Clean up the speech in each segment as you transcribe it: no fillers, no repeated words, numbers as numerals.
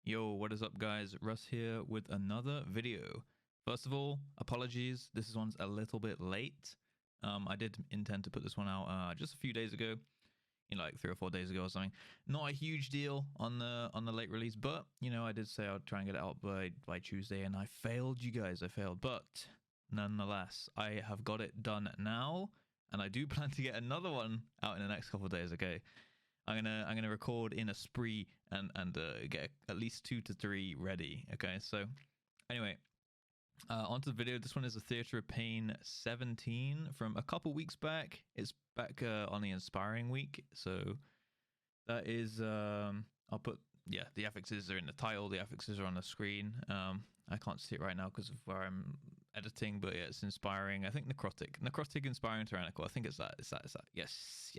Yo, what is up guys? Russ here with another video. First of all, apologies, this one's a little bit late. I did intend to put this one out just a few days ago, like 3 or 4 days ago or something. Not a huge deal on the late release, but I did say I'd try and get it out by Tuesday, and I failed, you guys. I failed, but nonetheless, I have got it done now, and I do plan to get another one out in the next couple of days. Okay. I'm gonna record in a spree and get at least 2 to 3 ready. Okay, so anyway, onto the video. This one is a Theatre of Pain 17 from a couple weeks back. It's back on the Inspiring week, so that is I'll put the affixes are in the title. The affixes are on the screen. I can't see it right now because of where I'm editing, but yeah, it's Inspiring. I think Necrotic, Inspiring, Tyrannical. I think it's that. It's that. Yes.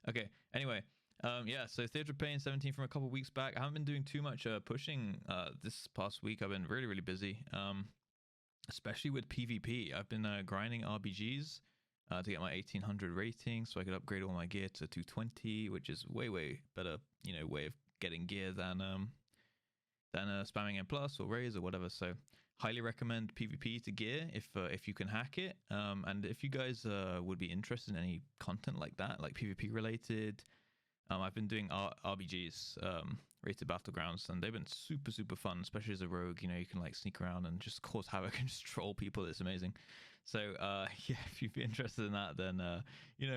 Okay. Anyway, so Theatre of Pain 17 from a couple weeks back. I haven't been doing too much pushing this past week. I've been really busy, especially with PvP. I've been grinding RBGs to get my 1800 rating, so I could upgrade all my gear to 220, which is way better, way of getting gear than spamming M+ or Raise or whatever. So highly recommend PvP to gear if you can hack it. And if you guys would be interested in any content like that, like PvP related, I've been doing RBGs, rated battlegrounds, and they've been super fun, especially as a rogue. You can like sneak around and just cause havoc and just troll people. It's amazing. So yeah, if you'd be interested in that, then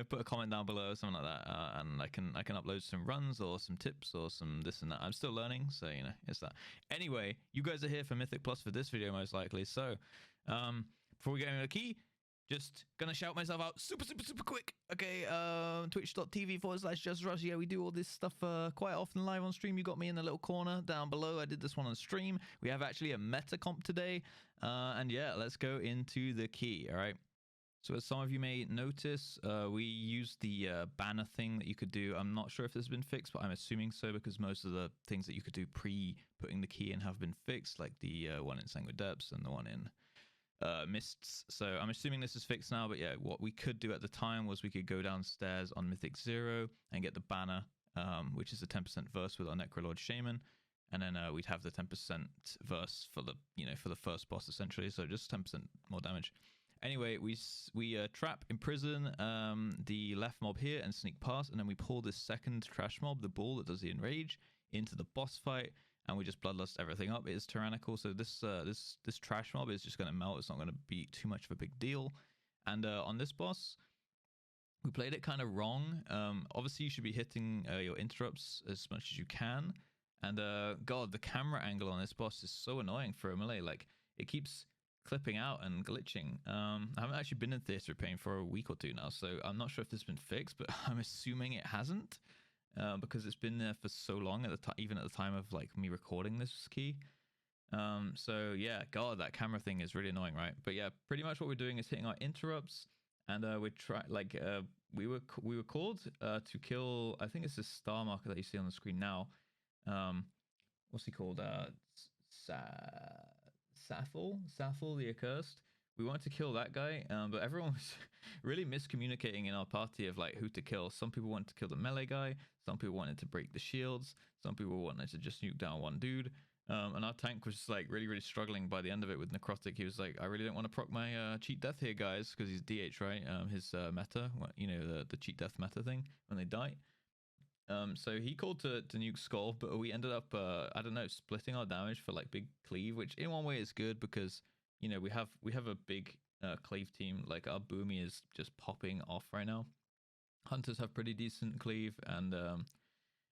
put a comment down below or something like that, and I can upload some runs or some tips or some this and that. I'm still learning, so it's that. Anyway, you guys are here for Mythic Plus for this video most likely. So before we get into the key, just gonna shout myself out super quick. Okay, twitch.tv/JustRuss. Yeah, we do all this stuff quite often live on stream. You got me in the little corner down below. I did this one on stream. We have actually a meta comp today. And yeah, let's go into the key. All right. So as some of you may notice, we used the banner thing that you could do. I'm not sure if this has been fixed, but I'm assuming so, because most of the things that you could do pre-putting the key in have been fixed, like the one in Sanguine Depths and the one in Mists. So I'm assuming this is fixed now, but yeah, what we could do at the time was we could go downstairs on Mythic 0 and get the banner, which is a 10% verse with our Necrolord Shaman. And then we'd have the 10% verse for the for the first boss, essentially. So just 10% more damage. Anyway, we trap, imprison the left mob here and sneak past, and then we pull this second trash mob, the bull that does the enrage, into the boss fight, and we just bloodlust everything up. It is Tyrannical, so this trash mob is just going to melt. It's not going to be too much of a big deal. And on this boss, we played it kind of wrong. Obviously, you should be hitting your interrupts as much as you can. And God, the camera angle on this boss is so annoying for a melee. Like, it keeps clipping out and glitching. I haven't actually been in Theatre of Pain for a week or two now, so I'm not sure if this has been fixed, but I'm assuming it hasn't, because it's been there for so long, even at the time of like me recording this key. So yeah, God, that camera thing is really annoying, right? But yeah, pretty much what we're doing is hitting our interrupts, and we were called to kill. I think it's this star marker that you see on the screen now. What's he called? Saffel the Accursed. We wanted to kill that guy, but everyone was really miscommunicating in our party of like who to kill. Some people wanted to kill the melee guy, some people wanted to break the shields, some people wanted to just nuke down one dude, and our tank was like really struggling by the end of it with Necrotic. He was like, I really don't want to proc my cheat death here, guys, because he's DH, right? His meta, the cheat death meta thing when they die. So he called to nuke Skull, but we ended up I don't know, splitting our damage for like big cleave, which in one way is good because we have a big cleave team. Like our Boomy is just popping off right now. Hunters have pretty decent cleave, and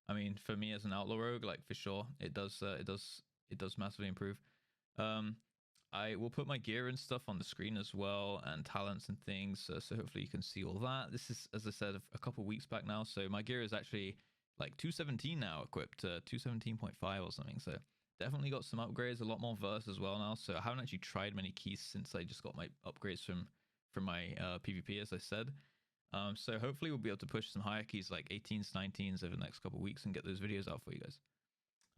I mean, for me as an outlaw rogue, like for sure it does massively improve. I will put my gear and stuff on the screen as well, and talents and things, so hopefully you can see all that. This is, as I said, a couple weeks back now, so my gear is actually like 217 now equipped, 217.5 or something, so definitely got some upgrades, a lot more verse as well now. So I haven't actually tried many keys since I just got my upgrades from my PvP, as I said. So hopefully we'll be able to push some higher keys like 18s, 19s over the next couple of weeks and get those videos out for you guys.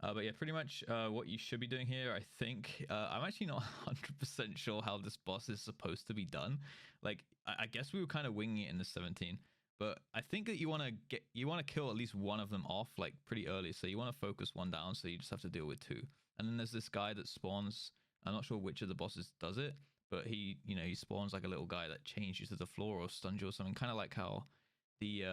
But yeah, pretty much what you should be doing here, I think. I'm actually not 100% sure how this boss is supposed to be done. Like, I guess we were kind of winging it in the 17. But I think that you want to kill at least one of them off like pretty early. So you want to focus one down. So you just have to deal with two. And then there's this guy that spawns. I'm not sure which of the bosses does it, but he spawns like a little guy that chains you to the floor or stuns you or something. Kind of like how the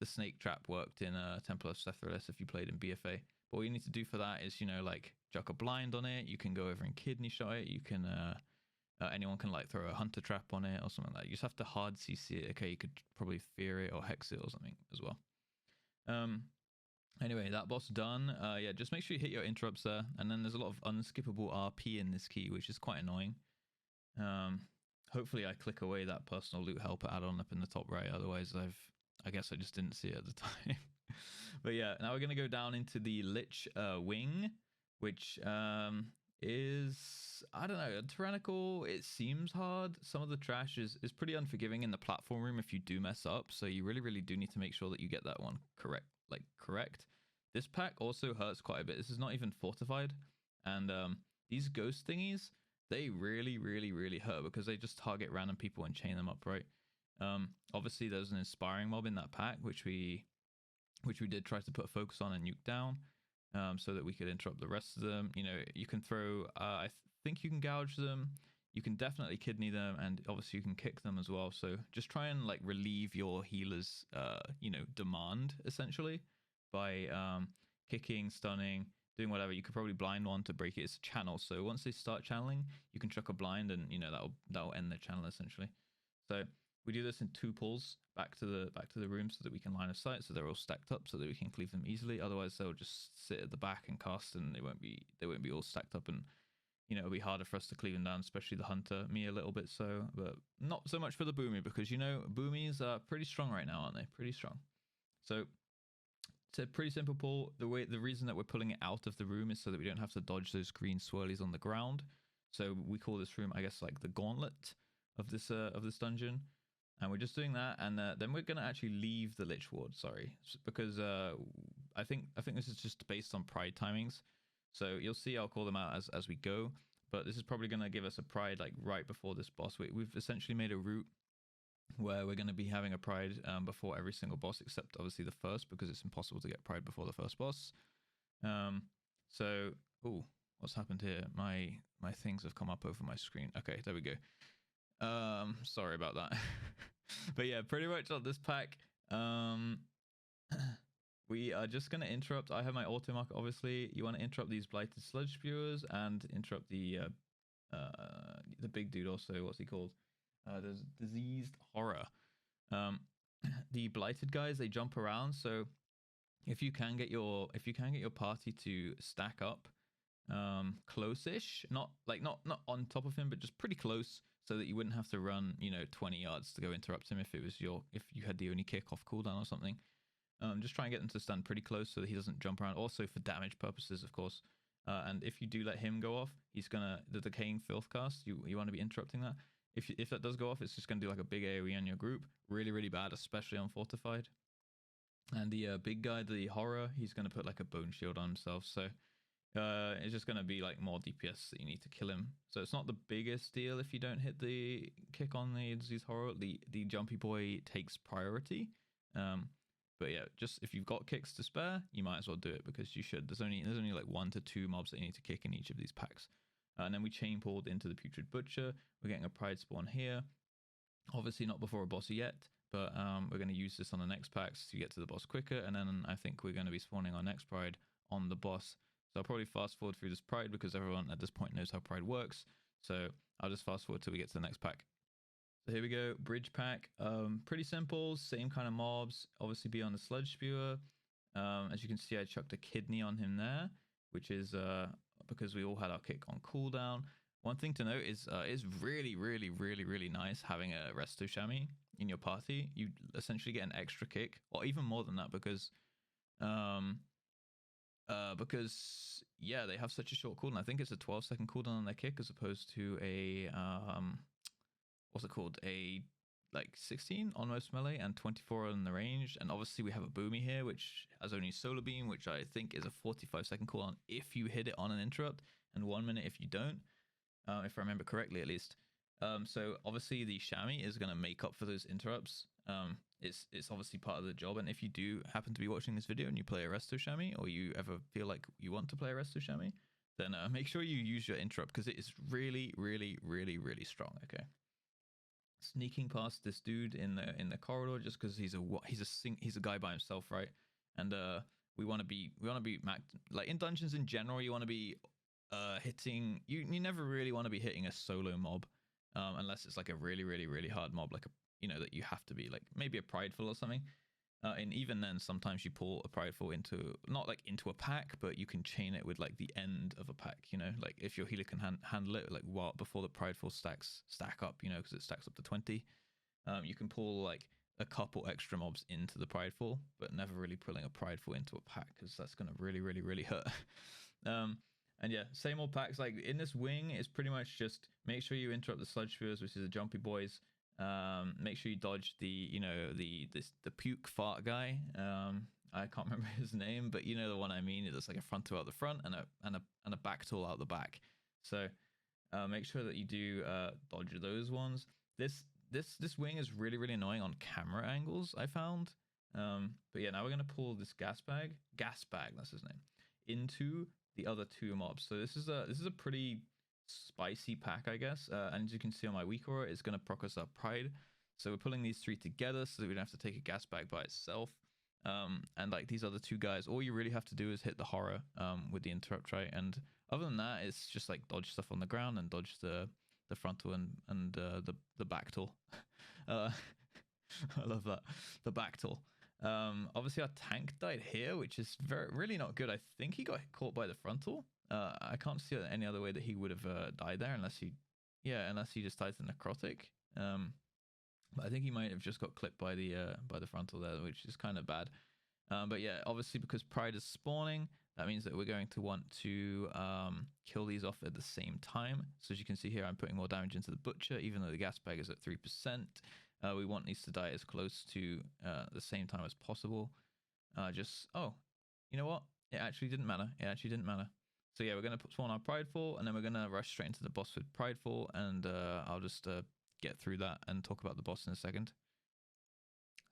snake trap worked in Temple of Sethralus if you played in BFA. But what you need to do for that is like chuck a blind on it. You can go over and kidney shot it. You can anyone can like throw a hunter trap on it or something like that. You just have to hard CC it. Okay, you could probably fear it or hex it or something as well. Anyway, that boss done. Yeah, just make sure you hit your interrupts there. And then there's a lot of unskippable RP in this key, which is quite annoying. Hopefully I click away that personal loot helper add-on up in the top right. Otherwise I guess I just didn't see it at the time. But yeah, now we're going to go down into the Lich wing, which is, I don't know, Tyrannical. It seems hard. Some of the trash is pretty unforgiving in the platform room if you do mess up. So you really do need to make sure that you get that one correct. This pack also hurts quite a bit. This is not even fortified. And these ghost thingies, they really hurt because they just target random people and chain them up, right? Obviously there's an inspiring mob in that pack, which we did try to put a focus on and nuke down, so that we could interrupt the rest of them. You can throw, I think you can gouge them, you can definitely kidney them, and obviously you can kick them as well. So just try and like relieve your healer's, demand essentially by kicking, stunning, doing whatever. You could probably blind one to break it. It's a channel, so once they start channeling, you can chuck a blind, and that'll end their channel essentially. So we do this in 2 pulls back to the room so that we can line of sight, so they're all stacked up so that we can cleave them easily. Otherwise they'll just sit at the back and cast, and they won't be all stacked up, and it'll be harder for us to cleave them down, especially the hunter. Me a little bit so, but not so much for the boomy, because boomies are pretty strong right now, aren't they? Pretty strong. So it's a pretty simple pull. The reason that we're pulling it out of the room is so that we don't have to dodge those green swirlies on the ground. So we call this room, I guess, like the gauntlet of this dungeon. And we're just doing that, and then we're going to actually leave the Lich Ward, because I think this is just based on pride timings. So you'll see I'll call them out as we go, but this is probably going to give us a pride like right before this boss. We've essentially made a route where we're going to be having a pride before every single boss, except obviously the first, because it's impossible to get pride before the first boss. So, what's happened here? My things have come up over my screen. Okay, there we go. Sorry about that. But yeah, pretty much on this pack, we are just going to interrupt. I have my auto marker, obviously. You want to interrupt these blighted sludge spewers and interrupt the big dude also. What's he called? There's diseased horror. The blighted guys, they jump around, so if you can get your party to stack up close-ish, not on top of him, but just pretty close, so that you wouldn't have to run 20 yards to go interrupt him if you had the only kick off cooldown or something. Just try and get them to stand pretty close so that he doesn't jump around, also for damage purposes, of course. And if you do let him go off, the decaying filth cast, you want to be interrupting that. If that does go off, it's just going to do like a big AoE on your group. Really bad, especially on fortified. And the big guy, the horror, he's going to put like a bone shield on himself, so it's just going to be like more DPS that you need to kill him. So it's not the biggest deal if you don't hit the kick on the disease horror. The jumpy boy takes priority. But yeah, just if you've got kicks to spare, you might as well do it, because you should. There's only like 1 to 2 mobs that you need to kick in each of these packs. And then we chain pulled into the Putrid Butcher. We're getting a pride spawn here. Obviously not before a boss yet, but we're going to use this on the next packs to get to the boss quicker. And then I think we're going to be spawning our next pride on the boss. So I'll probably fast forward through this pride, because everyone at this point knows how pride works. So I'll just fast forward till we get to the next pack. So here we go, bridge pack. Pretty simple, same kind of mobs. Obviously be on the sludge spewer. As you can see, I chucked a kidney on him there, which is because we all had our kick on cooldown. One thing to note is it's really nice having a resto chamois in your party. You essentially get an extra kick, or even more than that, because yeah, they have such a short cooldown. I think it's a 12-second cooldown on their kick, as opposed to a what's it called, a like 16 on most melee and 24 on the range. And obviously we have a boomy here, which has only solar beam, which I think is a 45-second cooldown if you hit it on an interrupt, and 1 minute if you don't, if I remember correctly at least. So obviously the chamois is going to make up for those interrupts, It's obviously part of the job. And if you do happen to be watching this video and you play Arresto Chamois, or you ever feel like you want to play Arresto Chamois, then make sure you use your interrupt, because it is really, really, really, really strong. Okay. Sneaking past this dude in the corridor just because he's a guy by himself, right? And we want to be like in dungeons in general. You want to be hitting. You never really want to be hitting a solo mob, unless it's like a really, really, really hard mob, like that you have to be like maybe a prideful or something. And even then, sometimes you pull a prideful into not like into a pack, but you can chain it with like the end of a pack. Like if your healer can handle it, like before the prideful stack up, because it stacks up to 20. You can pull like a couple extra mobs into the prideful, but never really pulling a prideful into a pack, because that's gonna really, really, really hurt. And yeah, same old packs. Like in this wing, it's pretty much just make sure you interrupt the sludge spewers, which is the jumpy boys. Make sure you dodge the puke fart guy. I can't remember his name, but you know the one I mean. It's like a front tool out the front and a back tool out the back. So make sure that you do dodge those ones. This wing is really, really annoying on camera angles, I found. But yeah, now we're gonna pull this gas bag, that's his name, into the other two mobs. So this is a pretty spicy pack, I guess. And as you can see on my weak aura, it's going to proc us up pride. So we're pulling these three together so that we don't have to take a gas bag by itself. And like these other two guys, all you really have to do is hit the horror with the interrupt, right? And other than that, it's just like dodge stuff on the ground and dodge the frontal and the back tool. I love that, the back tool. Obviously our tank died here, which is really not good. I think he got caught by the frontal. I can't see any other way that he would have died there, unless he just died to necrotic. But I think he might have just got clipped by the frontal there, which is kind of bad. But yeah, obviously because pride is spawning, that means that we're going to want to kill these off at the same time. So as you can see here, I'm putting more damage into the butcher, even though the gas bag is at 3%. We want these to die as close to the same time as possible. Oh, you know what? It actually didn't matter. So yeah, we're going to spawn our prideful, and then we're going to rush straight into the boss with prideful, and I'll just get through that and talk about the boss in a second.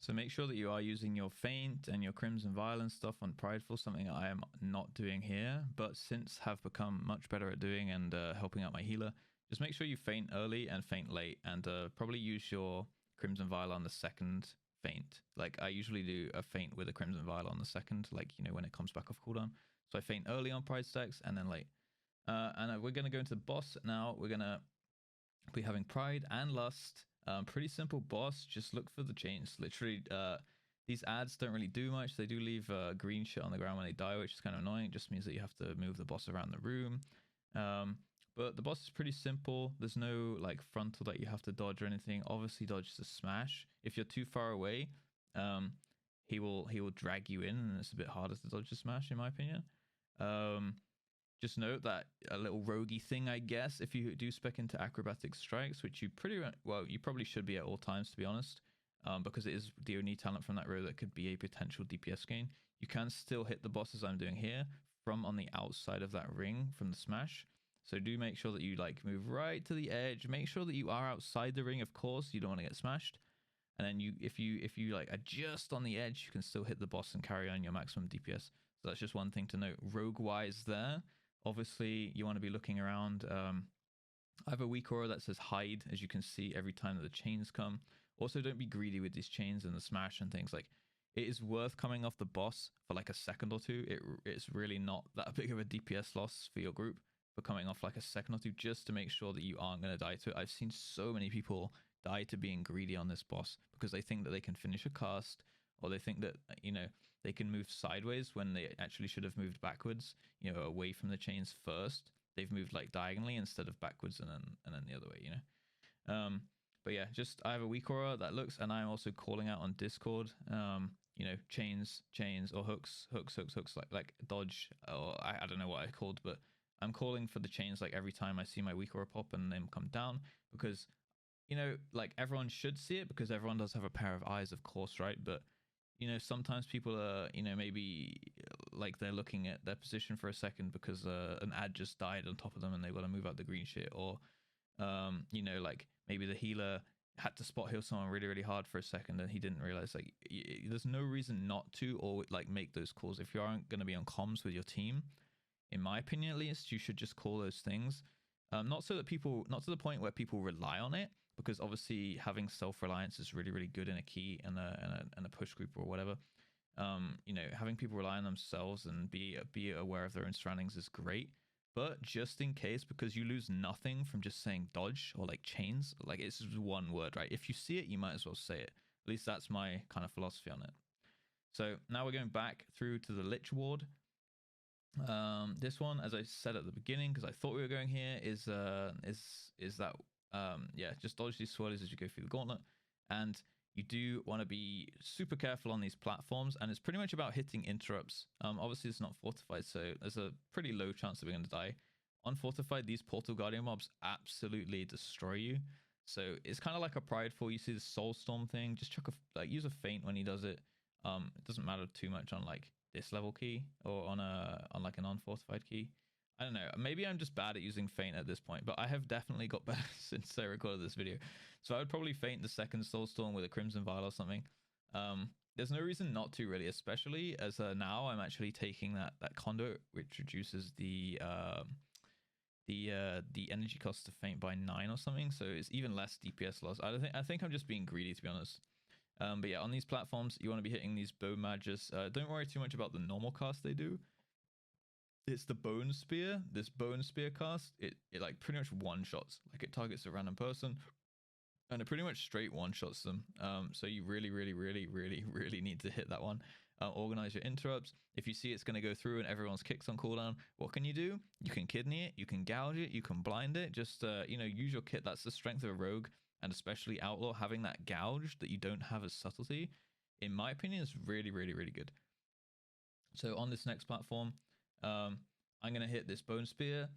So make sure that you are using your feint and your crimson violence stuff on prideful, something I am not doing here, but since have become much better at doing and helping out my healer. Just make sure you feint early and feint late, and probably use your crimson vial on the second feint. Like I usually do a feint with a crimson vial on the second, like when it comes back off cooldown. So I feint early on pride stacks and then late. And we're going to go into the boss now. We're going to be having pride and lust. Pretty simple boss. Just look for the chains. Literally, these ads don't really do much. They do leave green shit on the ground when they die, which is kind of annoying. It just means that you have to move the boss around the room. But the boss is pretty simple. There's no like frontal that you have to dodge or anything. Obviously dodge the smash. If you're too far away, he will drag you in, and it's a bit harder to dodge the smash, in my opinion. Just note that a little roguey thing, I guess, if you do spec into acrobatic strikes, which you you probably should be at all times, to be honest, because it is the only talent from that row that could be a potential DPS gain. You can still hit the boss as I'm doing here from on the outside of that ring from the smash. So do make sure that you like move right to the edge. Make sure that you are outside the ring, of course. You don't want to get smashed. And then if you like adjust on the edge, you can still hit the boss and carry on your maximum DPS. So that's just one thing to note. Rogue wise there, obviously you want to be looking around. I have a weak aura that says hide, as you can see every time that the chains come. Also, don't be greedy with these chains and the smash and things. Like, it is worth coming off the boss for like a second or two. It's really not that big of a DPS loss for your group for coming off like a second or two, just to make sure that you aren't going to die to it. I've seen so many people die to being greedy on this boss because they think that they can finish a cast, or they think that they can move sideways when they actually should have moved backwards, away from the chains first. They've moved like diagonally instead of backwards and then the other way, but yeah, just I have a weak aura that looks, and I'm also calling out on Discord, chains or hooks, like dodge, or I don't know what I called, but I'm calling for the chains like every time I see my weak aura pop and them come down, because like everyone should see it, because everyone does have a pair of eyes, of course, right? But sometimes people are maybe like they're looking at their position for a second because an ad just died on top of them and they've got to move out the green shit, or like maybe the healer had to spot heal someone really hard for a second and he didn't realize, like, there's no reason not to, or like make those calls. If you aren't going to be on comms with your team, in my opinion at least, you should just call those things. Not so that people, not to the point where people rely on it, because obviously having self-reliance is really good in a key and a push group or whatever. You know, having people rely on themselves and be aware of their own surroundings is great. But just in case, because you lose nothing from just saying dodge or like chains, like it's just one word, right? If you see it, you might as well say it. At least that's my kind of philosophy on it. So now we're going back through to the Lich Ward. This one, as I said at the beginning, because I thought we were going here, is that yeah, just dodge these swirlies as you go through the gauntlet, and you do want to be super careful on these platforms, and it's pretty much about hitting interrupts. Obviously it's not fortified, so there's a pretty low chance that we're going to die. Unfortified, these Portal Guardian mobs absolutely destroy you. So it's kind of like a prideful. You see the Soulstorm thing, just chuck a use a feint when he does it. It doesn't matter too much on like this level key or on like an unfortified key. I don't know, maybe I'm just bad at using feint at this point, but I have definitely got better since I recorded this video. So I would probably feint the second Soulstorm with a Crimson Vial or something. There's no reason not to, really, especially as now I'm actually taking that conduit, which reduces the energy cost to feint by 9 or something, so it's even less DPS loss. I think I'm just being greedy, to be honest. But yeah, on these platforms, you want to be hitting these Bone Mages. Don't worry too much about the normal cast they do. It's the Bone Spear. This Bone Spear cast, it like pretty much one-shots. Like it targets a random person, and it pretty much straight one-shots them. So you really need to hit that one. Organize your interrupts. If you see it's going to go through and everyone's kicks on cooldown, what can you do? You can kidney it, you can gouge it, you can blind it. Just you know, use your kit. That's the strength of a rogue, and especially Outlaw. Having that gouge that you don't have as subtlety, in my opinion, is really good. So on this next platform, I'm gonna hit this Bone Spear.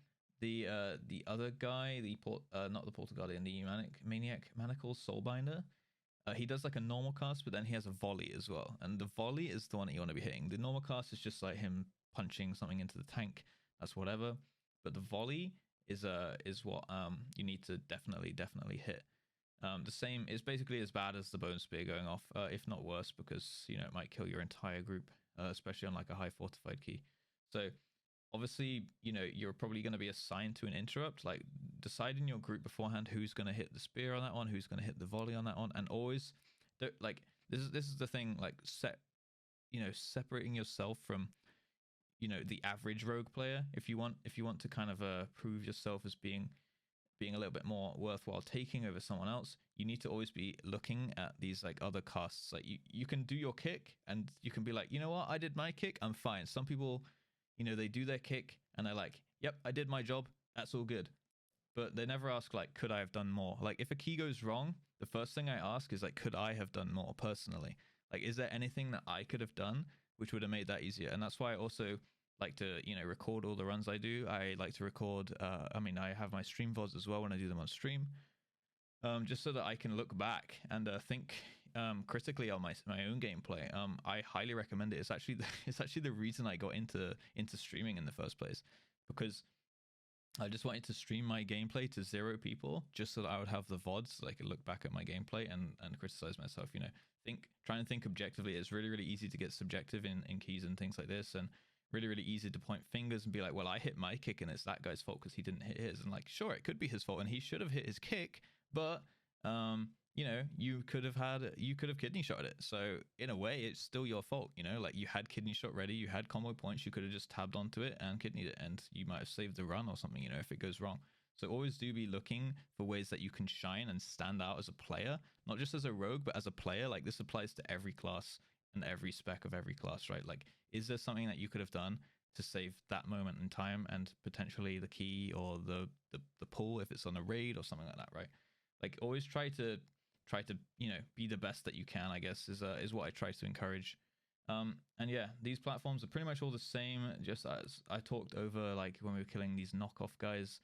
The other guy, not the Portal Guardian, the Maniacal Soulbinder. He does like a normal cast, but then he has a volley as well. And the volley is the one that you want to be hitting. The normal cast is just like him punching something into the tank. That's whatever. But the volley is what you need to definitely hit. The same is basically as bad as the Bone Spear going off, if not worse, because you know it might kill your entire group, especially on like a high fortified key. So obviously, you know, you're probably going to be assigned to an interrupt. Like, decide in your group beforehand who's going to hit the spear on that one, who's going to hit the volley on that one, and always, like, this is the thing. Like, separating yourself from, you know, the average rogue player. If you want to kind of prove yourself as being a little bit more worthwhile taking over someone else, you need to always be looking at these like other casts. Like, you can do your kick and you can be like, you know what, I did my kick, I'm fine. Some people, you know, they do their kick and they're like, yep, I did my job, that's all good. But they never ask, like, could I have done more? Like, if a key goes wrong, the first thing I ask is, like, could I have done more personally? Like, is there anything that I could have done which would have made that easier? And that's why I also like to, you know, record all the runs I do. I like to record, I mean, I have my stream VODs as well when I do them on stream, just so that I can look back and think critically on my own gameplay. I highly recommend it. It's actually the reason I got into streaming in the first place, because I just wanted to stream my gameplay to 0 people, just so that I would have the VODs so I could look back at my gameplay and criticize myself. You know, try and think objectively. It's really easy to get subjective in keys and things like this, and really easy to point fingers and be like, well, I hit my kick and it's that guy's fault because he didn't hit his. And like, sure, it could be his fault and he should have hit his kick, but you know, you could have kidney shot it. So in a way, it's still your fault. You know, like, you had kidney shot ready, you had combo points, you could have just tabbed onto it and kidneyed it, and you might have saved the run or something, you know, if it goes wrong. So always do be looking for ways that you can shine and stand out as a player, not just as a rogue, but as a player. Like, this applies to every class and every spec of every class, right? Like, is there something that you could have done to save that moment in time and potentially the key or the pull if it's on a raid or something like that, right? Like, always try to you know, be the best that you can, I guess, is what I try to encourage. And yeah, these platforms are pretty much all the same, just as I talked over, like, when we were killing these knockoff guys,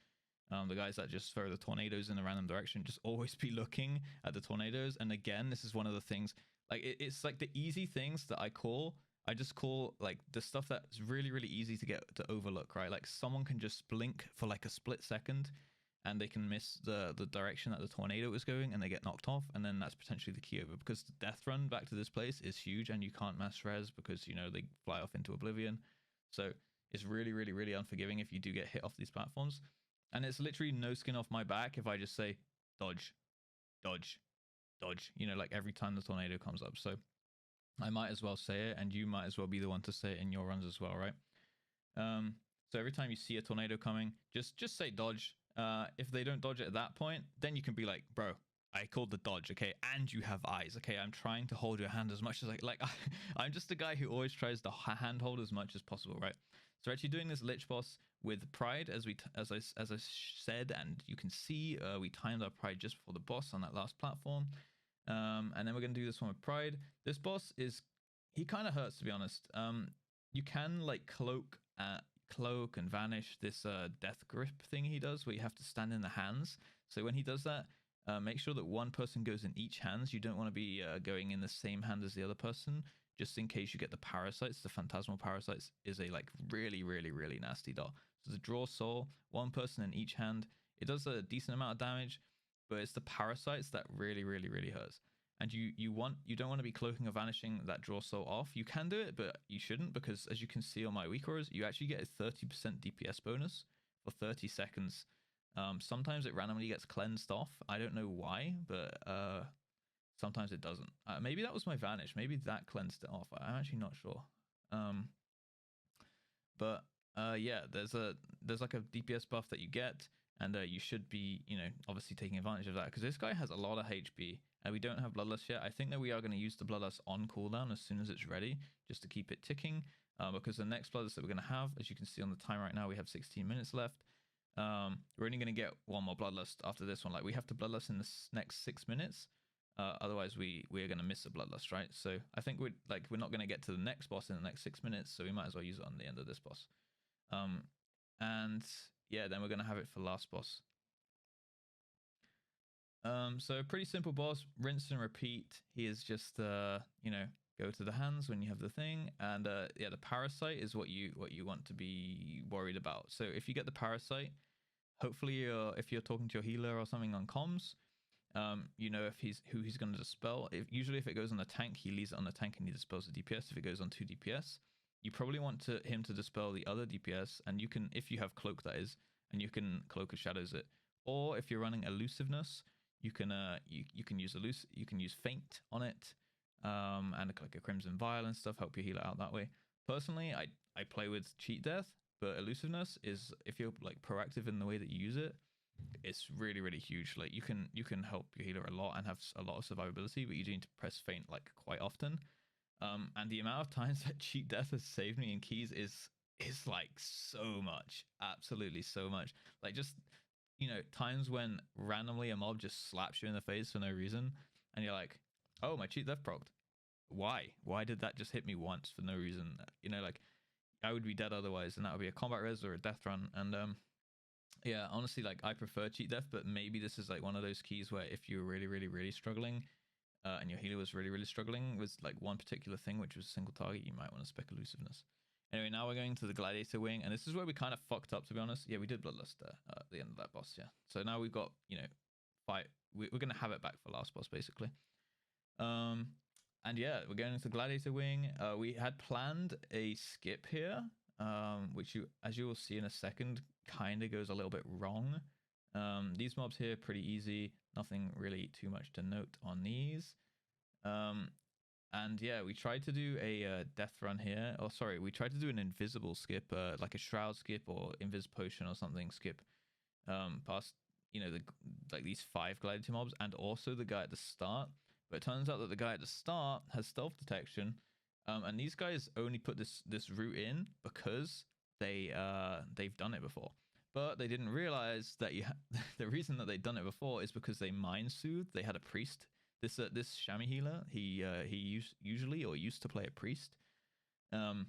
the guys that just throw the tornadoes in a random direction. Just always be looking at the tornadoes. And again, this is one of the things, like, it's like the easy things that I just call like the stuff that's really easy to get to overlook, right? Like, someone can just blink for like a split second and they can miss the direction that the tornado is going, and they get knocked off, and then that's potentially the key over, because the death run back to this place is huge, and you can't mass res because, you know, they fly off into oblivion. So it's really, really, really unforgiving if you do get hit off these platforms. And it's literally no skin off my back if I just say dodge, dodge, dodge, you know, like every time the tornado comes up. So I might as well say it, and you might as well be the one to say it in your runs as well, right? So every time you see a tornado coming, just say dodge. If they don't dodge it at that point, then you can be like, bro, I called the dodge, okay? And you have eyes, okay? I'm trying to hold your hand as much as I'm just a guy who always tries to hand hold as much as possible, right? So we're actually doing this Lich boss with pride, as I said, and you can see we timed our pride just before the boss on that last platform. And then we're gonna do this one with pride. This boss he kind of hurts, to be honest. You can like cloak and vanish this death grip thing he does, where you have to stand in the hands. So when he does that, make sure that one person goes in each hands. You don't want to be going in the same hand as the other person, just in case you get the parasites. The phantasmal parasites is a like really, really, really nasty dot. So the draw soul, one person in each hand. It does a decent amount of damage, but it's the parasites that really, really, really hurts. And you don't want to be cloaking or vanishing that draw soul off. You can do it, but you shouldn't, because as you can see on my weak auras, you actually get a 30% DPS bonus for 30 seconds. Sometimes it randomly gets cleansed off. I don't know why, but sometimes it doesn't. Maybe that was my vanish. Maybe that cleansed it off. I'm actually not sure. But yeah, there's like a DPS buff that you get, and you should be, you know, obviously taking advantage of that, because this guy has a lot of HP, and we don't have Bloodlust yet. I think that we are going to use the Bloodlust on cooldown as soon as it's ready, just to keep it ticking, because the next Bloodlust that we're going to have, as you can see on the time right now, we have 16 minutes left. We're only going to get one more Bloodlust after this one. Like, we have to Bloodlust in the next 6 minutes. Otherwise we are going to miss a Bloodlust, right? So I think we're not going to get to the next boss in the next 6 minutes, so we might as well use it on the end of this boss. And yeah, then we're going to have it for last boss. So pretty simple boss, rinse and repeat. He is just you know, go to the hands when you have the thing, and yeah, the parasite is what you want to be worried about. So if you get the parasite, hopefully if you're talking to your healer or something on comms, you know who he's going to dispel. Usually if it goes on the tank, he leaves it on the tank and he dispels the DPS. If it goes on 2 DPS, you probably want him to dispel the other DPS, and you can, if you have cloak, that is, and you can cloak of shadows it. Or if you're running elusiveness, you can use feint on it, and like a crimson vial and stuff, help your healer out that way. Personally, I play with cheat death, but elusiveness is, if you're like proactive in the way that you use it, it's really, really huge. Like you can help your healer a lot and have a lot of survivability, but you do need to press feint like quite often. And the amount of times that cheat death has saved me in keys is like so much, absolutely so much. Like, just, you know, times when randomly a mob just slaps you in the face for no reason, and you're like, oh, my cheat death procced. Why did that just hit me once for no reason? You know, like, I would be dead otherwise, and that would be a combat res or a death run. And yeah, honestly, like, I prefer cheat death, but maybe this is like one of those keys where if you're really, really, really struggling, and your healer was really, really struggling with like one particular thing, which was a single target, you might want to spec elusiveness. Anyway, now we're going to the Gladiator wing, and this is where we kind of fucked up, to be honest. Yeah, we did Bloodlust at the end of that boss, yeah. So now we've got, you know, we're going to have it back for last boss, basically. And yeah, we're going into the Gladiator wing. We had planned a skip here, which, as you will see in a second, kind of goes a little bit wrong. These mobs here are pretty easy. Nothing really too much to note on these. And yeah, we tried to do a death run here. Oh, sorry, we tried to do an invisible skip, like a shroud skip or invis potion or something skip, past, you know, like these 5 Gladiator mobs, and also the guy at the start. But it turns out that the guy at the start has stealth detection, and these guys only put this route in because they've done it before. But they didn't realize that the reason that they'd done it before is because they mind soothed. They had a priest. This chamois healer, he usually used to play a priest, and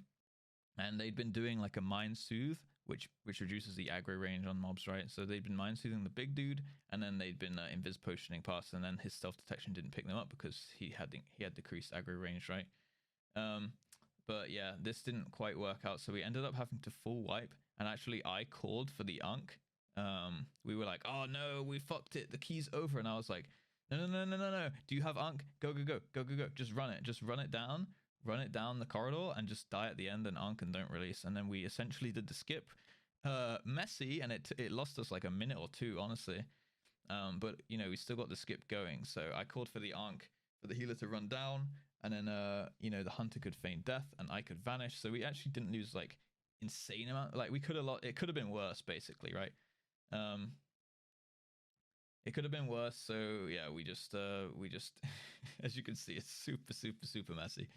they'd been doing like a mind soothe, which reduces the aggro range on mobs, right? So they'd been mind soothing the big dude, and then they'd been invis potioning past, and then his stealth detection didn't pick them up because he had decreased aggro range, right? But yeah, this didn't quite work out, so we ended up having to full wipe. And actually, I called for the Unk we were like, oh no, we fucked it, the key's over. And I was like, no, do you have Unk? Go, just run it down the corridor and just die at the end, and Unk and don't release. And then we essentially did the skip, messy, and it lost us like a minute or two, honestly. But you know, we still got the skip going. So I called for the Unk, for the healer to run down, and then you know, the hunter could feign death and I could vanish. So we actually didn't lose like insane amount. Like we could have lost, it could have been worse, basically, right? It could have been worse. So yeah, we just as you can see, it's super messy.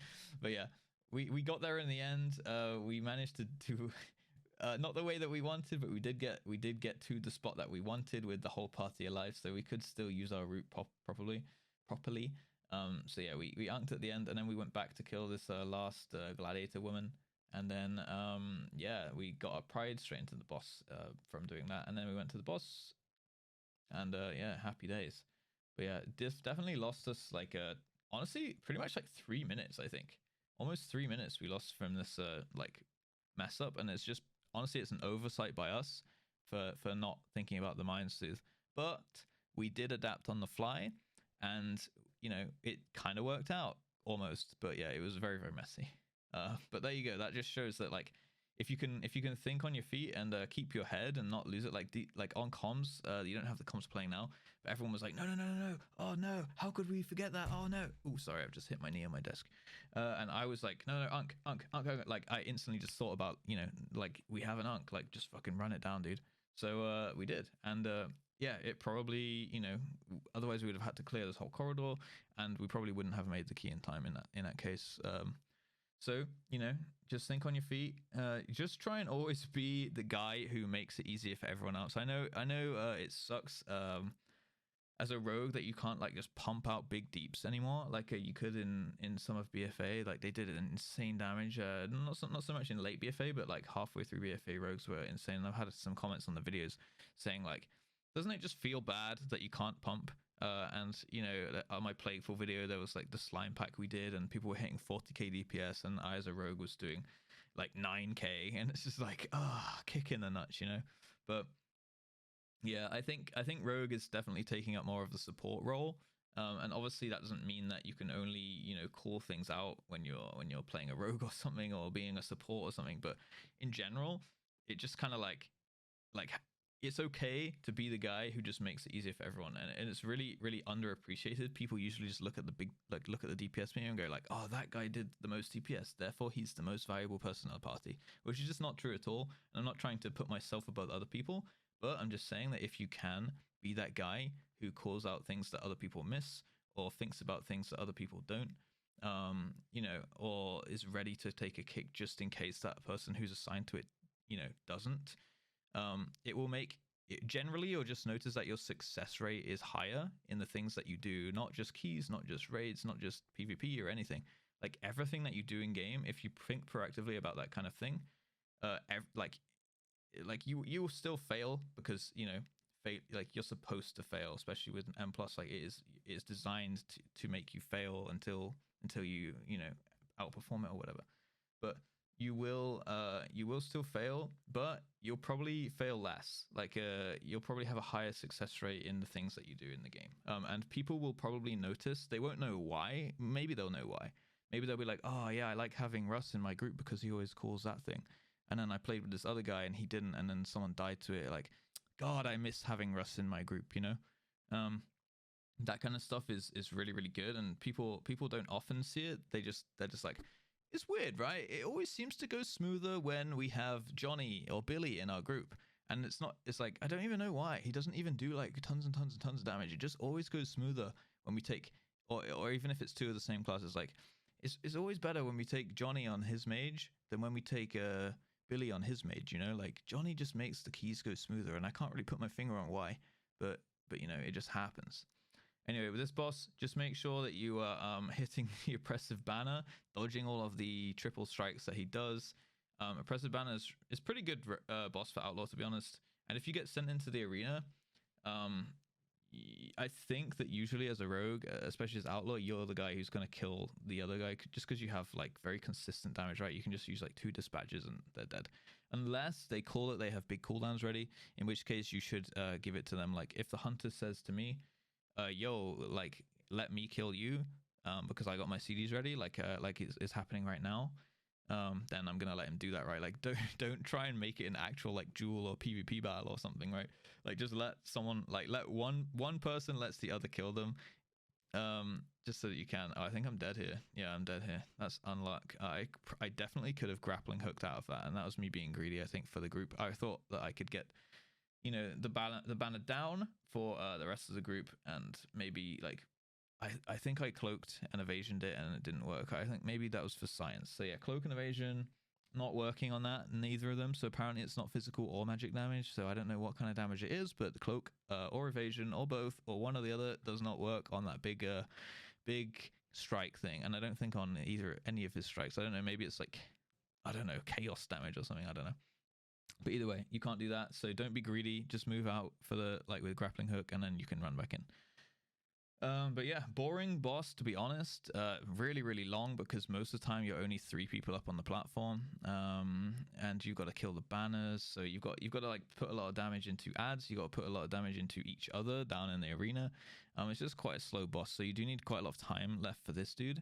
But yeah, we got there in the end. We managed to do not the way that we wanted, but we did get to the spot that we wanted with the whole party alive, so we could still use our route properly. So yeah, we unked at the end, and then we went back to kill this last gladiator woman, and then yeah, we got our pride straight into the boss from doing that, and then we went to the boss, and yeah, happy days. But yeah, this definitely lost us like honestly pretty much like 3 minutes, I think, almost 3 minutes we lost from this like mess up, and it's just honestly it's an oversight by us for not thinking about the mind soothe. But we did adapt on the fly, and you know, it kind of worked out almost. But yeah, it was very messy. But there you go, that just shows that like if you can think on your feet and keep your head and not lose it, like on comms, you don't have the comms playing now, but everyone was like, no, oh no, how could we forget that, oh no, oh sorry, I've just hit my knee on my desk, and I was like, no, unk, like I instantly just thought about, you know, like we have an unk, like just fucking run it down, dude. So we did, and yeah, it probably, you know, otherwise we would have had to clear this whole corridor, and we probably wouldn't have made the key in time in that case. So, you know, just think on your feet. Just try and always be the guy who makes it easier for everyone else. I know it sucks as a rogue that you can't like just pump out big deeps anymore like you could in some of BFA. Like they did an insane damage. Not so much in late BFA, but like halfway through BFA, rogues were insane. And I've had some comments on the videos saying like, doesn't it just feel bad that you can't pump? And you know, on my Plagueful video there was like the slime pack we did, and people were hitting 40k DPS, and I as a rogue was doing like 9k, and it's just like kick in the nuts, you know. But yeah, I think rogue is definitely taking up more of the support role, and obviously that doesn't mean that you can only, you know, call things out when you're playing a rogue or something, or being a support or something. But in general, it just kind of like it's okay to be the guy who just makes it easier for everyone, and it's really underappreciated. People usually just look at the look at the DPS menu and go like, oh, that guy did the most DPS, therefore he's the most valuable person in the party, which is just not true at all. And I'm not trying to put myself above other people, but I'm just saying that if you can be that guy who calls out things that other people miss, or thinks about things that other people don't, you know, or is ready to take a kick just in case that person who's assigned to it, you know, doesn't, it will make it, generally you'll just notice that your success rate is higher in the things that you do, not just keys, not just raids, not just PvP or anything. Like everything that you do in game, if you think proactively about that kind of thing, like you will still fail, because you know, like you're supposed to fail, especially with M plus. Like it's designed to make you fail until you know, outperform it or whatever. But you will still fail, but you'll probably fail less. Like you'll probably have a higher success rate in the things that you do in the game, and people will probably notice. They won't know why. Maybe they'll know why. Maybe they'll be like, oh yeah, I like having Russ in my group because he always calls that thing, and then I played with this other guy and he didn't, and then someone died to it. Like, God, I miss having Russ in my group, you know. That kind of stuff is really good, and people don't often see it. They're just like, it's weird, right? It always seems to go smoother when we have Johnny or Billy in our group. And it's not, it's like, I don't even know why. He doesn't even do like tons and tons of damage. It just always goes smoother when we take, or even if it's two of the same class, it's like, it's always better when we take Johnny on his mage than when we take Billy on his mage, you know? Like, Johnny just makes the keys go smoother, and I can't really put my finger on why, but you know, it just happens. Anyway, with this boss, just make sure that you are hitting the oppressive banner, dodging all of the triple strikes that he does. Oppressive banner is pretty good boss for Outlaw, to be honest. And if you get sent into the arena, I think that usually as a rogue, especially as outlaw, you're the guy who's going to kill the other guy just because you have like very consistent damage, right? You can just use like 2 dispatches and they're dead. Unless they call it they have big cooldowns ready, in which case you should give it to them. Like if the hunter says to me, yo, like let me kill you because I got my CDs ready, like it's happening right now. Then I'm gonna let him do that, right? Like don't try and make it an actual like duel or PvP battle or something, right? Like just let someone let one person lets the other kill them, just so that you can. Oh, I think I'm dead here. Yeah, I'm dead here. That's unluck. I definitely could have grappling hooked out of that, and that was me being greedy. I think for the group, I thought that I could get the banner down for the rest of the group, and maybe like I think I cloaked and evasioned it and it didn't work. I think maybe that was for science. So yeah, cloak and evasion not working on that, neither of them. So apparently it's not physical or magic damage. So I don't know what kind of damage it is, but the cloak or evasion or both or one or the other does not work on that big strike thing. And I don't think on any of his strikes. I don't know, maybe it's like, I don't know, chaos damage or something. I don't know. But either way, you can't do that. So don't be greedy. Just move out for the with grappling hook, and then you can run back in. But yeah, boring boss, to be honest. Really, really long because most of the time you're only 3 people up on the platform, and you've got to kill the banners. So you've got to like put a lot of damage into ads. You got to put a lot of damage into each other down in the arena. It's just quite a slow boss, so you do need quite a lot of time left for this dude.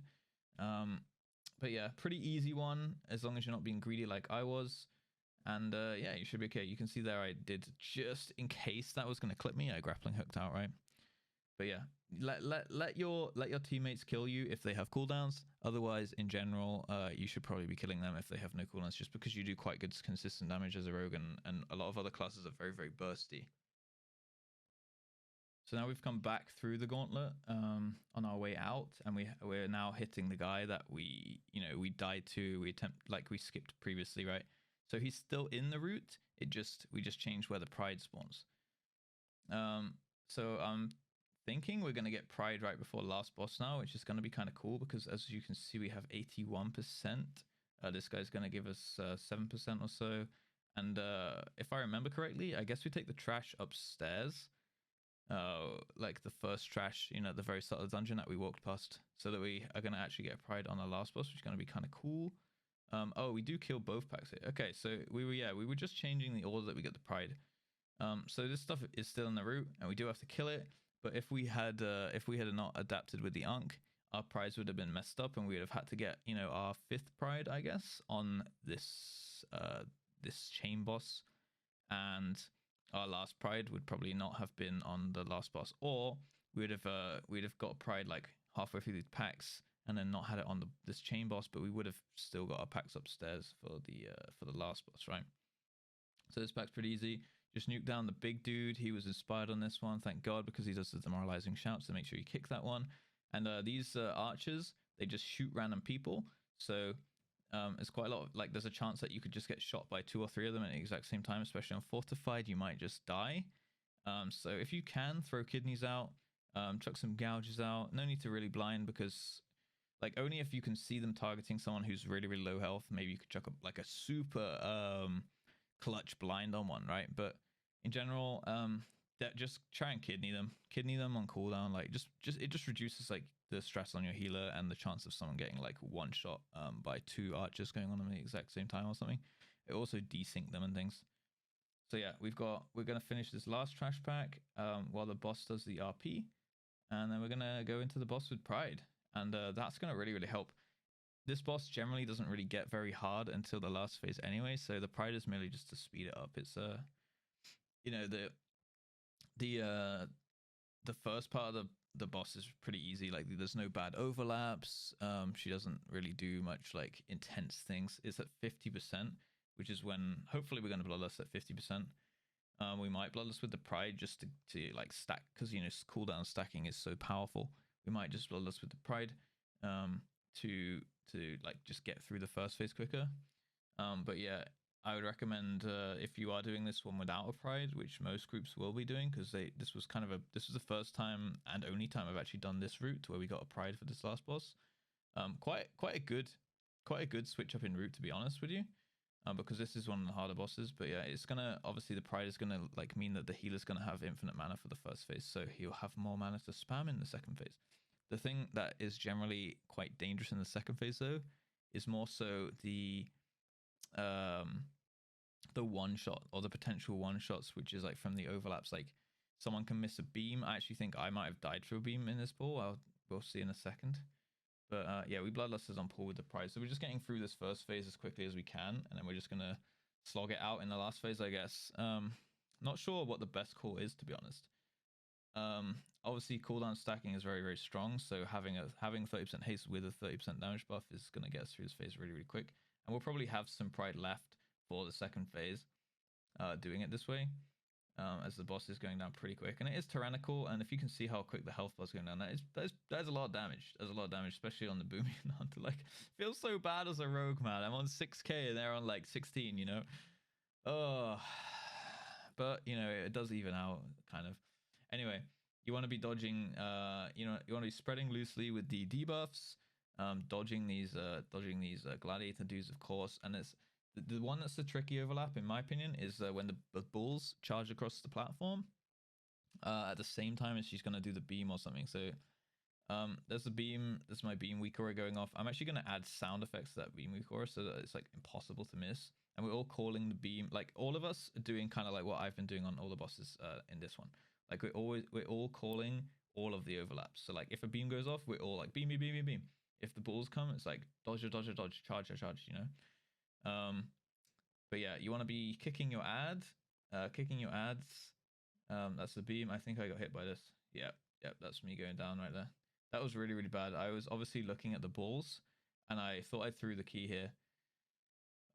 But yeah, pretty easy one as long as you're not being greedy like I was. And yeah, you should be okay. You can see there I did, just in case that was going to clip me, I grappling hooked out, right? But yeah, let your teammates kill you if they have cooldowns. Otherwise, in general, you should probably be killing them if they have no cooldowns, just because you do quite good consistent damage as a rogue, and a lot of other classes are very, very bursty. So now we've come back through the gauntlet on our way out, and we're now hitting the guy that we died to. We skipped previously, right? So he's still in the route. We just changed where the pride spawns. So I'm thinking we're going to get pride right before last boss now, which is going to be kind of cool because as you can see, we have 81%. This guy's going to give us 7% or so. And if I remember correctly, I guess we take the trash upstairs. Like the first trash, at the very start of the dungeon that we walked past, so that we are going to actually get pride on the last boss, which is going to be kind of cool. Oh, we do kill both packs here. Okay, so we were just changing the order that we get the pride. So this stuff is still in the route, and we do have to kill it. But if we had not adapted with the Ankh, our prides would have been messed up, and we would have had to get our 5th pride, I guess, on this chain boss, and our last pride would probably not have been on the last boss, or we'd have got pride like halfway through the packs and then not had it on this chain boss, but we would have still got our packs upstairs for the last boss, right? So this pack's pretty easy. Just nuke down the big dude. He was inspired on this one, thank God, because he does the demoralizing shouts to make sure you kick that one. And these archers, they just shoot random people. So it's quite a lot of, there's a chance that you could just get shot by 2 or 3 of them at the exact same time, especially on fortified. You might just die. So if you can, throw kidneys out, chuck some gouges out. No need to really blind, because only if you can see them targeting someone who's really, really low health, maybe you could chuck up a super clutch blind on one, right? But in general, that just try and kidney them on cooldown. It just reduces the stress on your healer and the chance of someone getting one shot by 2 archers going on at the exact same time or something. It also desync them and things. So yeah, we're gonna finish this last trash pack while the boss does the RP, and then we're gonna go into the boss with pride, and that's gonna really, really help. This boss generally doesn't really get very hard until the last phase anyway, so the pride is merely just to speed it up. It's the first part of the boss is pretty easy. There's no bad overlaps. She doesn't really do much intense things. It's at 50%, which is when hopefully we're going to bloodlust at 50%. We might bloodlust with the pride just to stack, because cooldown stacking is so powerful. We might just bloodlust with the pride to just get through the first phase quicker. But yeah, I would recommend if you are doing this one without a pride, which most groups will be doing, because this was the first time and only time I've actually done this route where we got a pride for this last boss. Quite a good switch up in route, to be honest with you. because this is one of the harder bosses. But yeah, it's gonna, obviously the pride is gonna like mean that the healer's gonna have infinite mana for the first phase, so he'll have more mana to spam in the second phase. The thing that is generally quite dangerous in the second phase though is more so the one shot or the potential one shots, which is like from the overlaps. Like someone can miss a beam. I actually think I might have died through a beam in this ball. We'll see in a second. But yeah, we bloodlusters on pool with the prize, so we're just getting through this first phase as quickly as we can, and then we're just gonna slog it out in the last phase, I guess. Not sure what the best call is, to be honest. Obviously cooldown stacking is very, very strong, so having 30% haste with a 30% damage buff is gonna get us through this phase really, really quick. And we'll probably have some pride left for the second phase, doing it this way, as the boss is going down pretty quick. And it is Tyrannical, and if you can see how quick the health bar is going down, that is a lot of damage. There's a lot of damage, especially on the Boomy and Hunter. Like, feels so bad as a rogue, man. I'm on 6k and they're on like 16, you know? Oh, but you know, it does even out, kind of. Anyway, you want to be dodging, you want to be spreading loosely with the debuffs, dodging these gladiator dudes, of course. And it's the one that's the tricky overlap, in my opinion, is when the bulls charge across the platform at the same time as she's going to do the beam or something. So there's the beam, there's my beam weak aura going off. I'm actually going to add sound effects to that beam weak aura so that it's like impossible to miss. And we're all calling the beam, like all of us are doing kind of like what I've been doing on all the bosses in this one. Like we're all calling all of the overlaps. So like if a beam goes off, we're all like beam, beam, beam, beam, beam. If the bulls come, it's like dodge, dodge, dodge, charge, charge, you know. But yeah, you want to be kicking your ads. That's the beam. I think I got hit by this. Yeah, that's me going down right there. That was really, really bad. I was obviously looking at the balls, and I thought I threw the key here.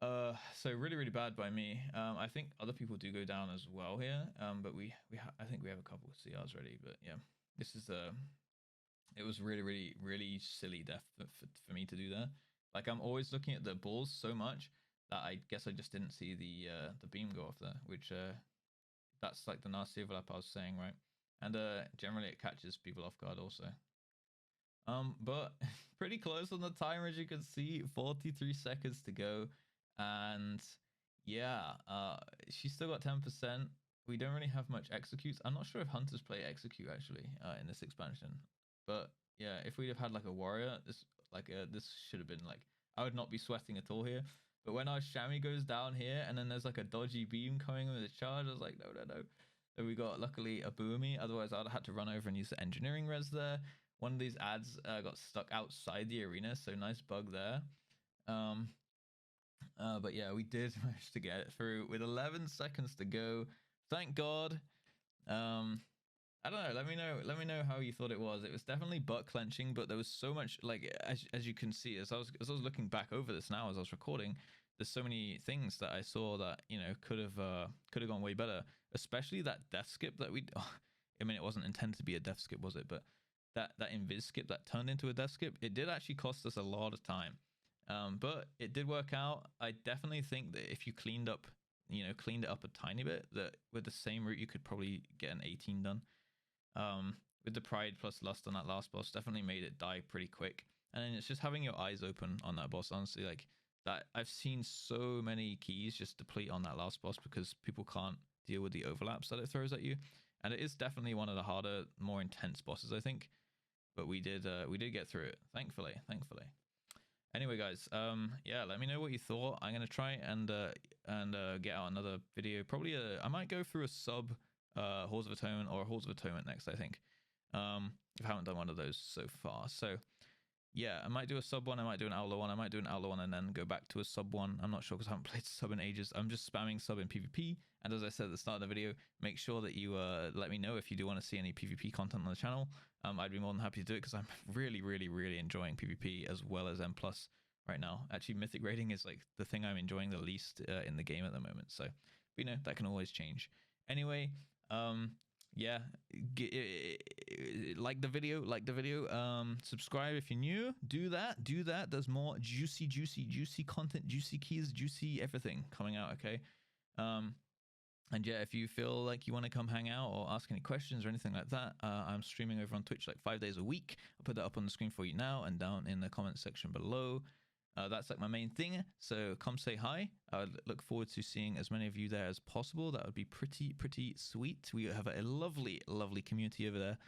So really, really bad by me. I think other people do go down as well here. But I think we have a couple of CRs ready. But yeah, this is it was really, really, really silly death for me to do that. Like I'm always looking at the balls so much that I guess I just didn't see the beam go off there, which that's like the nasty overlap I was saying, right? And generally it catches people off guard also. But pretty close on the timer, as you can see, 43 seconds to go. And yeah, she's still got 10%. We don't really have much executes. I'm not sure if hunters play execute actually in this expansion, but yeah, if we'd have had like a warrior, this should have been like, I would not be sweating at all here. But when our Shami goes down here and then there's like a dodgy beam coming with a charge, I was like, no. So we got luckily a boomy, otherwise I'd have had to run over and use the engineering res there. One of these ads got stuck outside the arena, so nice bug there. But yeah, we did manage to get it through with 11 seconds to go. Thank God. I don't know. Let me know how you thought it was. It was definitely butt clenching, but there was so much, like, as you can see, as I was looking back over this now as I was recording, there's so many things that I saw that, you know, could have gone way better. Especially that death skip that we. I mean, it wasn't intended to be a death skip, was it? But that invis skip that turned into a death skip, it did actually cost us a lot of time. But it did work out. I definitely think that if you cleaned it up a tiny bit, that with the same route you could probably get an 18 done. With the pride plus lust on that last boss definitely made it die pretty quick. And then it's just having your eyes open on that boss, honestly. Like that, I've seen so many keys just deplete on that last boss because people can't deal with the overlaps that it throws at you. And it is definitely one of the harder, more intense bosses, I think. But we did get through it, thankfully. Anyway, guys, yeah, let me know what you thought. I'm gonna try and get out another video. Probably I might go through a sub Halls of Atonement or a Halls of Atonement next, I think. If I haven't done one of those so far. So yeah, I might do a sub one, I might do an Outlaw one, I might do an Outlaw one and then go back to a sub one. I'm not sure because I haven't played sub in ages. I'm just spamming sub in PvP. And as I said at the start of the video, make sure that you let me know if you do want to see any PvP content on the channel. I'd be more than happy to do it because I'm really, really, really enjoying PvP as well as M+ right now. Actually, Mythic rating is like the thing I'm enjoying the least in the game at the moment. So, but, you know, that can always change. Anyway, yeah, like the video, subscribe if you're new, do that. There's more juicy content, juicy keys, juicy everything coming out, okay? And yeah, if you feel like you want to come hang out or ask any questions or anything like that, I'm streaming over on Twitch like 5 days a week. I'll put that up on the screen for you now and down in the comment section below. That's like my main thing. So come say hi. I would look forward to seeing as many of you there as possible. That would be pretty sweet. We have a lovely community over there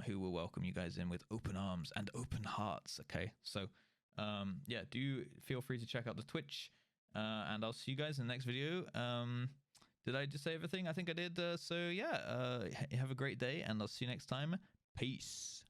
who will welcome you guys in with open arms and open hearts. Okay, so yeah, do feel free to check out the Twitch, and I'll see you guys in the next video. Did I just say everything? I think I did. So yeah, have a great day, and I'll see you next time. Peace.